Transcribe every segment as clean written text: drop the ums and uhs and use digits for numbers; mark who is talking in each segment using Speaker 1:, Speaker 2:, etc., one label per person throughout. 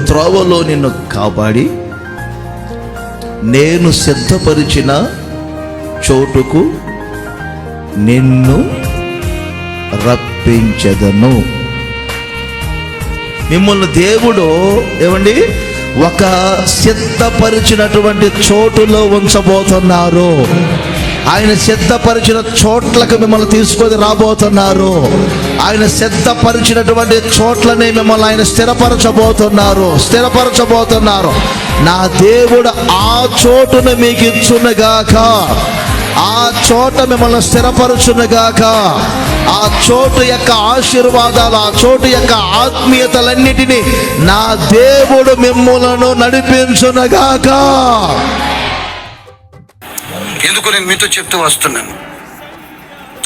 Speaker 1: త్రోవలో నిన్ను కాపాడి నేను సిద్ధపరిచిన చోటుకు నిన్ను రప్పించెదను. మిమ్మల్ని దేవుడు ఏమండి ఒక సిద్ధపరిచినటువంటి చోటులో ఉంచబోతున్నారు. ఆయన సిద్ధపరిచిన చోట్లకు మిమ్మల్ని తీసుకొని రాబోతున్నారు. ఆయన సిద్ధపరిచినటువంటి చోట్లనే మిమ్మల్ని ఆయన స్థిరపరచబోతున్నారు. నా దేవుడు ఆ చోటును మీకు ఇచ్చునుగాక, ఆ చోట మిమ్మల్ని స్థిరపరచునుగాక. ఆ చోటు యొక్క ఆశీర్వాదాలు, ఆ చోటు యొక్క ఆత్మీయతలన్నిటినీ నా దేవుడు మిమ్మలను నడిపించునుగాక.
Speaker 2: ఎందుకు నేను మీతో చెప్తూ వస్తున్నాను,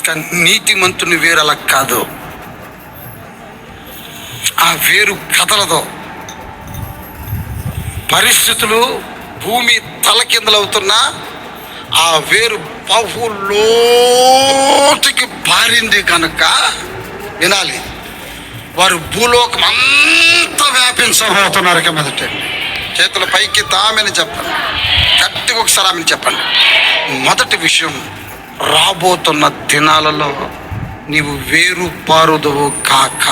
Speaker 2: కానీ నీతిమంతుని వేరు అలా కాదు. ఆ వేరు కదలదు. పరిస్థితులు భూమి తలకిందలవుతున్నా ఆ వేరు బహులోతుకి పారింది కనుక వినాలి, వారు భూలోకం అంతా వ్యాపించబోతున్నారు. ఇక మొదట చేతుల పైకి తామని చెప్పండి, గట్టిగా ఒకసారి ఆమెను చెప్పండి. మొదటి విషయం, రాబోతున్న దినాలలో నీవు వేరు పారుదువు కాక.